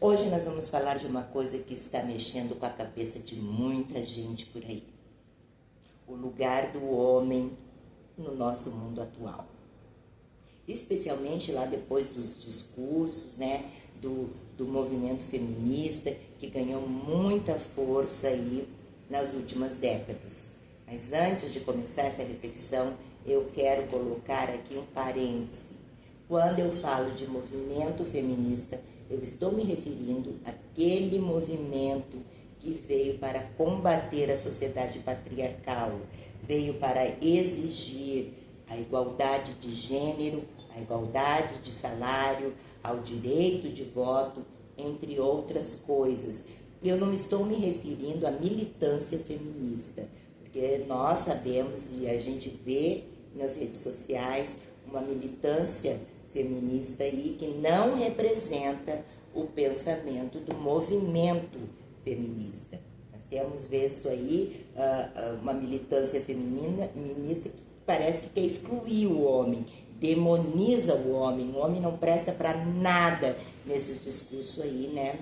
Hoje nós vamos falar de uma coisa que está mexendo com a cabeça de muita gente por aí. O lugar do homem no nosso mundo atual. Especialmente lá depois dos discursos, né, do movimento feminista, que ganhou muita força aí nas últimas décadas. Mas antes de começar essa reflexão, eu quero colocar aqui um parêntese. Quando eu falo de movimento feminista, eu estou me referindo àquele movimento que veio para combater a sociedade patriarcal, veio para exigir a igualdade de gênero, a igualdade de salário, ao direito de voto, entre outras coisas. Eu não estou me referindo à militância feminista, porque nós sabemos e a gente vê nas redes sociais uma militância feminista aí que não representa o pensamento do movimento feminista. Nós temos visto aí uma militância feminista que parece que quer excluir o homem, demoniza o homem não presta para nada nesses discursos aí, né?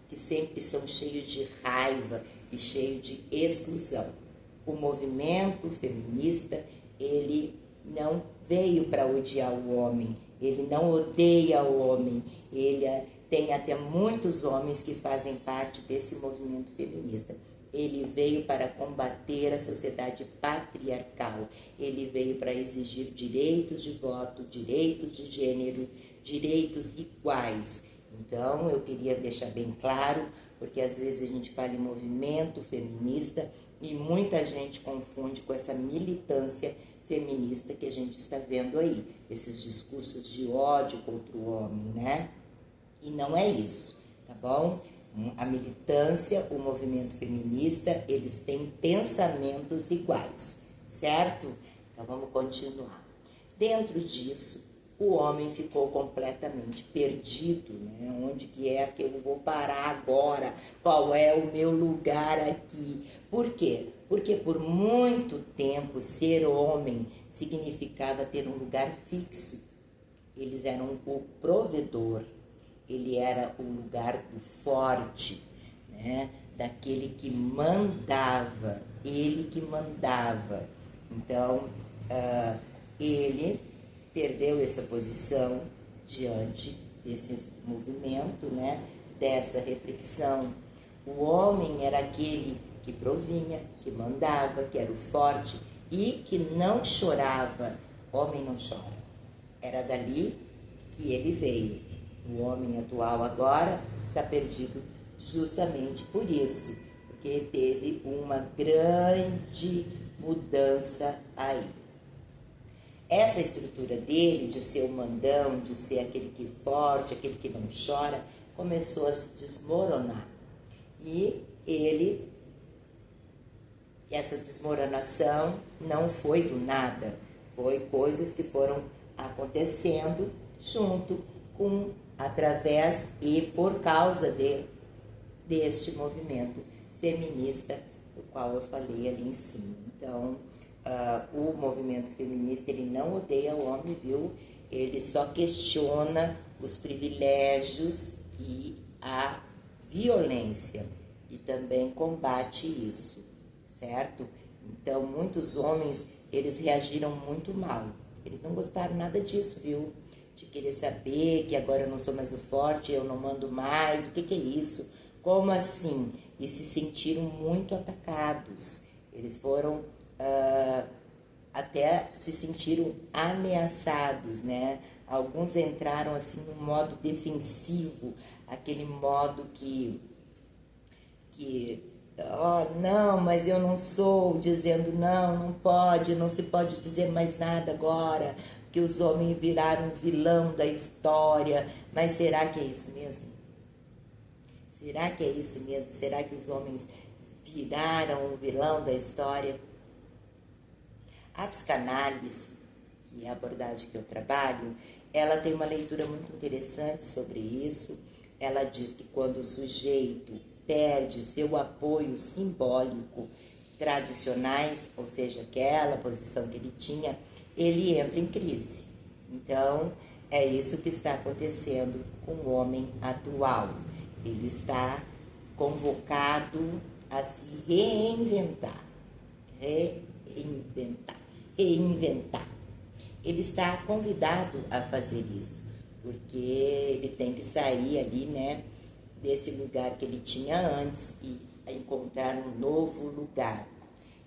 Que sempre são cheios de raiva e cheios de exclusão. O movimento feminista, ele não veio para odiar o homem, ele não odeia o homem, tem até muitos homens que fazem parte desse movimento feminista. Ele veio para combater a sociedade patriarcal, ele veio para exigir direitos de voto, direitos de gênero, direitos iguais. Então, eu queria deixar bem claro, porque às vezes a gente fala em movimento feminista e muita gente confunde com essa militância feminista que a gente está vendo aí, esses discursos de ódio contra o homem, né? E não é isso, tá bom? A militância, o movimento feminista, eles têm pensamentos iguais, certo? Então vamos continuar. Dentro disso, o homem ficou completamente perdido, né? Onde que é que eu vou parar agora? Qual é o meu lugar aqui? Por quê? Porque por muito tempo ser homem significava ter um lugar fixo. Eles eram o provedor, ele era o lugar do forte, né? Daquele que mandava, ele que mandava. Então, ele perdeu essa posição diante desse movimento, né? Dessa reflexão. O homem era aquele que provinha, que mandava, que era o forte e que não chorava. Homem não chora. Era dali que ele veio. O homem atual agora está perdido justamente por isso, porque teve uma grande mudança aí. Essa estrutura dele, de ser o mandão, de ser aquele que é forte, aquele que não chora, começou a se desmoronar. E essa desmoronação não foi do nada, foi coisas que foram acontecendo junto com, através e por causa deste movimento feminista, do qual eu falei ali em cima. Então, o movimento feminista, ele não odeia o homem, viu? Ele só questiona os privilégios e a violência e também combate isso, certo? Então, muitos homens, eles reagiram muito mal. Eles não gostaram nada disso, viu? De querer saber que agora eu não sou mais o forte, eu não mando mais, o que é isso? Como assim? E se sentiram muito atacados. Eles foram, até se sentiram ameaçados, né? Alguns entraram assim no modo defensivo, aquele modo que não, mas eu não sou, dizendo não pode, não se pode dizer mais nada agora, que os homens viraram vilão da história. Mas será que é isso mesmo? Será que é isso mesmo? Será que os homens viraram o vilão da história? A psicanálise, que é a abordagem que eu trabalho, ela tem uma leitura muito interessante sobre isso. Ela diz que quando o sujeito perde seu apoio simbólico tradicionais, ou seja, aquela posição que ele tinha, ele entra em crise. Então, É isso que está acontecendo com o homem atual. Ele está convocado a se reinventar. Reinventar. Ele está convidado a fazer isso, porque ele tem que sair ali, né, desse lugar que ele tinha antes e encontrar um novo lugar.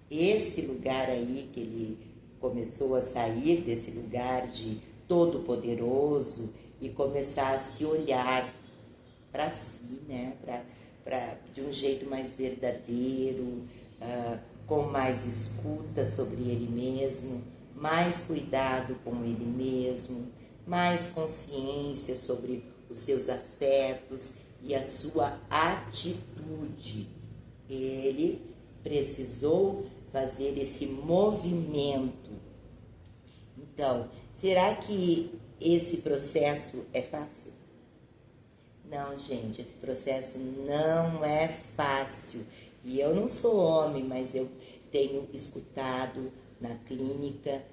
Esse lugar aí que ele começou a sair desse lugar de todo-poderoso e começar a se olhar para si, né, de um jeito mais verdadeiro, com mais escuta sobre ele mesmo, mais cuidado com ele mesmo, mais consciência sobre os seus afetos e a sua atitude. Ele precisou fazer esse movimento. Então, será que esse processo é fácil? Não, gente, esse processo não é fácil. E eu não sou homem, mas eu tenho escutado na clínica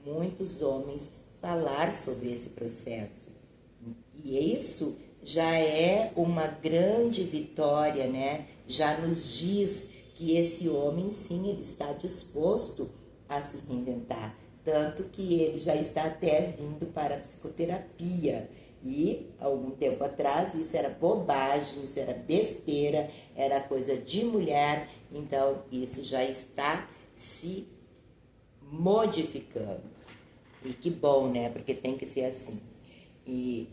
muitos homens falar sobre esse processo. E isso já é uma grande vitória, né? Já nos diz que esse homem, sim, ele está disposto a se reinventar. Tanto que ele já está até vindo para a psicoterapia. E, algum tempo atrás, isso era bobagem, isso era besteira, era coisa de mulher. Então, isso já está se modificando. E que bom, né? Porque tem que ser assim. E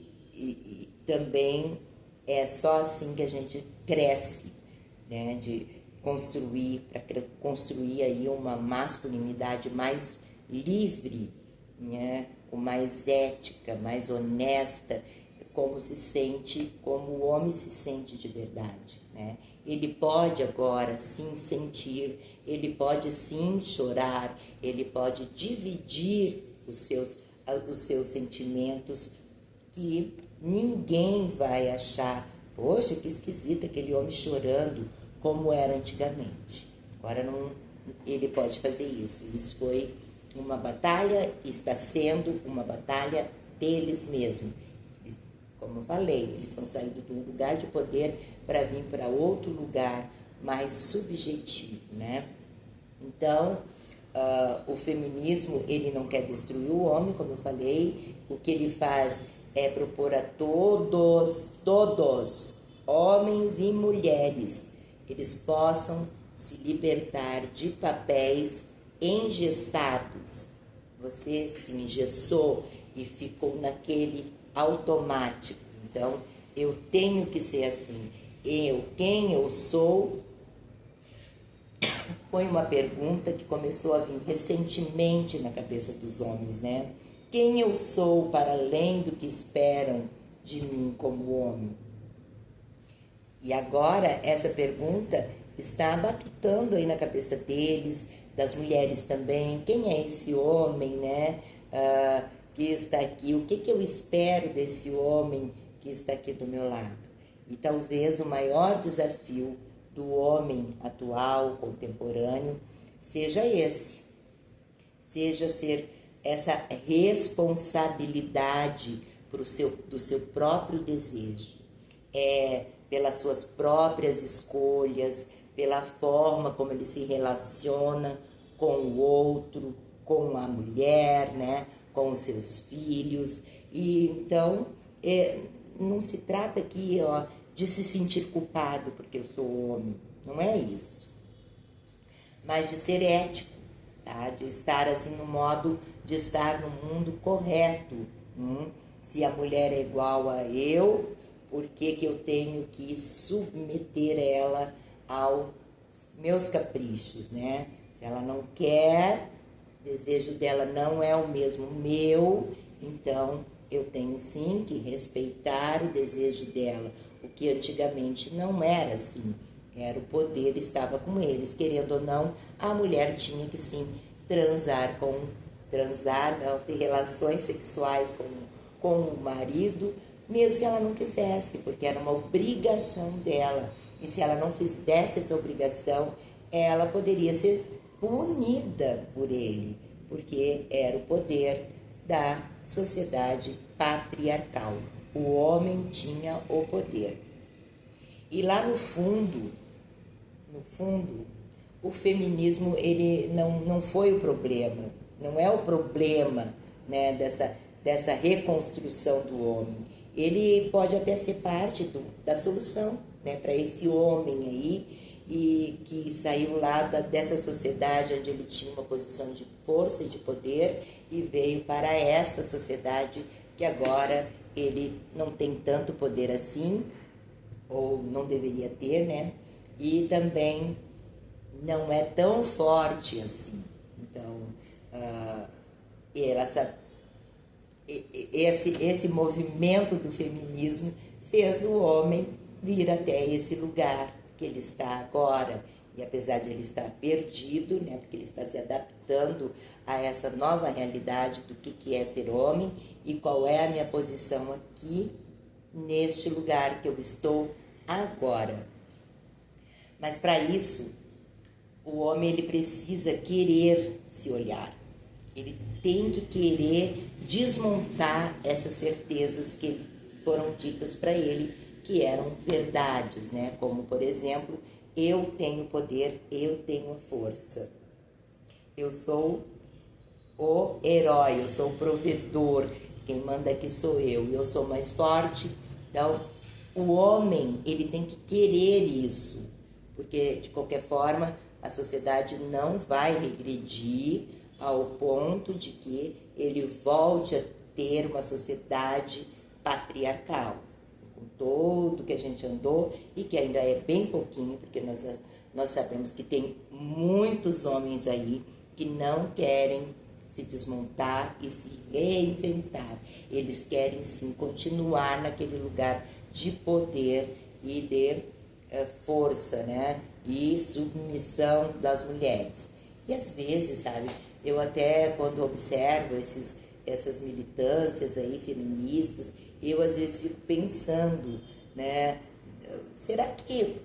também é só assim que a gente cresce, né? De construir, para construir aí uma masculinidade mais livre, né? Mais ética, mais honesta, como se sente, como o homem se sente de verdade, né? Ele pode agora sim sentir, ele pode sim chorar, ele pode dividir os seus sentimentos, que ninguém vai achar, poxa, que esquisito aquele homem chorando, como era antigamente. Agora não, ele pode fazer isso. Isso foi uma batalha, está sendo uma batalha deles mesmos. Como eu falei, eles estão saindo de um lugar de poder para vir para outro lugar mais subjetivo, né? Então, o feminismo, ele não quer destruir o homem, como eu falei. O que ele faz é propor a todos, homens e mulheres, eles possam se libertar de papéis engessados. Você se engessou e ficou naquele automático. Então, eu tenho que ser assim. Quem eu sou, foi uma pergunta que começou a vir recentemente na cabeça dos homens, né? Quem eu sou para além do que esperam de mim como homem? E agora essa pergunta está batutando aí na cabeça deles, das mulheres também. Quem é esse homem, né? Que está aqui? O que eu espero desse homem que está aqui do meu lado? E talvez o maior desafio do homem atual, contemporâneo, seja esse. Seja ser essa responsabilidade do seu próprio desejo. Pelas suas próprias escolhas, pela forma como ele se relaciona com o outro, com a mulher, né? Com os seus filhos. E então, não se trata aqui, de se sentir culpado porque eu sou homem. Não é isso. Mas de ser ético, tá? De estar assim no modo de estar no mundo correto. Se a mulher é igual a eu, por que eu tenho que submeter ela aos meus caprichos, né? Se ela não quer, o desejo dela não é o mesmo meu, então eu tenho sim que respeitar o desejo dela. O que antigamente não era assim. Era o poder, estava com eles. Querendo ou não, a mulher tinha que sim transar, não, ter relações sexuais com o marido, mesmo que ela não quisesse, porque era uma obrigação dela. E se ela não fizesse essa obrigação, ela poderia ser punida por ele, porque era o poder da sociedade patriarcal. O homem tinha o poder. E lá no fundo, o feminismo ele não foi o problema, não é o problema, né, dessa reconstrução do homem. Ele pode até ser parte da solução, né, para esse homem aí, e que saiu lá dessa sociedade onde ele tinha uma posição de força e de poder e veio para essa sociedade que agora ele não tem tanto poder assim, ou não deveria ter, né? E também não é tão forte assim. Então, esse movimento do feminismo fez o homem vir até esse lugar que ele está agora. E apesar de ele estar perdido, né, porque ele está se adaptando a essa nova realidade do que é ser homem e qual é a minha posição aqui, neste lugar que eu estou agora. Mas para isso, o homem ele precisa querer se olhar. Ele tem que querer desmontar essas certezas que foram ditas para ele, que eram verdades, né? Como, por exemplo, eu tenho poder, eu tenho a força. Eu sou o herói, eu sou o provedor, quem manda aqui sou eu sou mais forte. Então, o homem, ele tem que querer isso, porque, de qualquer forma, a sociedade não vai regredir ao ponto de que ele volte a ter uma sociedade patriarcal, com tudo que a gente andou e que ainda é bem pouquinho, porque nós sabemos que tem muitos homens aí que não querem se desmontar e se reinventar. Eles querem sim continuar naquele lugar de poder e de força, né? E submissão das mulheres. E às vezes, sabe, eu até quando observo essas militâncias aí feministas, eu às vezes fico pensando, né? Será que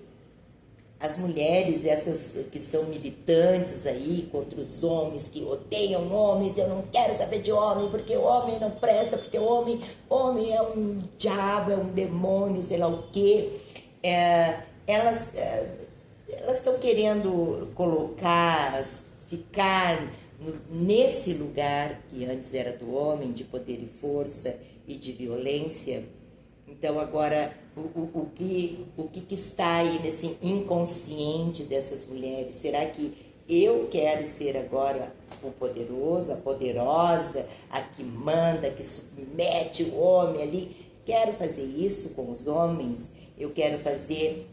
as mulheres, essas que são militantes aí contra os homens, que odeiam homens, eu não quero saber de homem, porque o homem não presta, porque o homem é um diabo, é um demônio, sei lá o quê. Elas estão querendo ficar nesse lugar que antes era do homem, de poder e força e de violência. Então agora o que está aí nesse inconsciente dessas mulheres? Será que eu quero ser agora o poderoso, a poderosa, a que manda, que submete o homem ali? Quero fazer isso com os homens? Eu quero fazer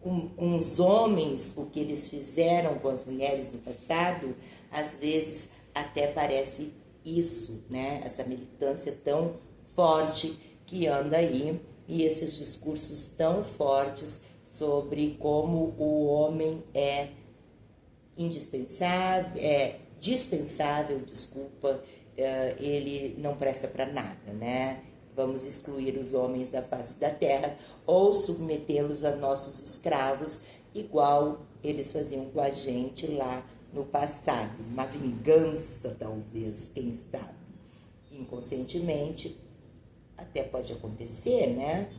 com os homens o que eles fizeram com as mulheres no passado? Às vezes até parece isso, né? Essa militância tão forte que anda aí e esses discursos tão fortes sobre como o homem é dispensável, ele não presta para nada, né? Vamos excluir os homens da face da terra ou submetê-los a nossos escravos, igual eles faziam com a gente lá no passado. Uma vingança, talvez, quem sabe. Inconscientemente, até pode acontecer, né?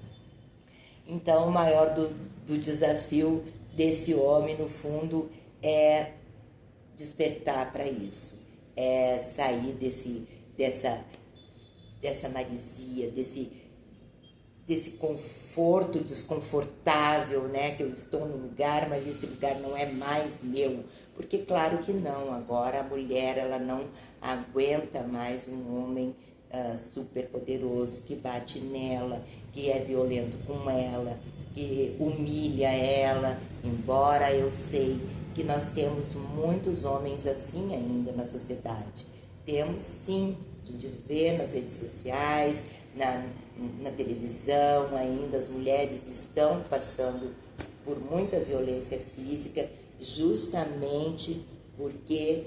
Então, o maior do desafio desse homem, no fundo, é despertar para isso. É sair dessa maresia, desse conforto desconfortável, né? Que eu estou no lugar, mas esse lugar não é mais meu. Porque claro que não, agora a mulher ela não aguenta mais um homem super poderoso que bate nela, que é violento com ela, que humilha ela, embora eu sei que nós temos muitos homens assim ainda na sociedade. Temos sim, a gente vê nas redes sociais, na televisão ainda, as mulheres estão passando por muita violência física, justamente porque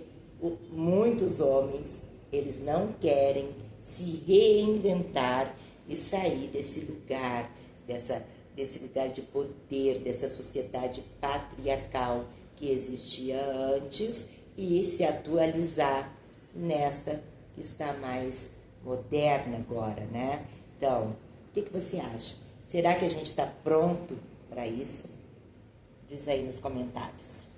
muitos homens, eles não querem se reinventar e sair desse lugar, desse lugar de poder, dessa sociedade patriarcal que existia antes e se atualizar nesta que está mais moderna agora, né? Então, o que você acha? Será que a gente está pronto para isso? Diz aí nos comentários.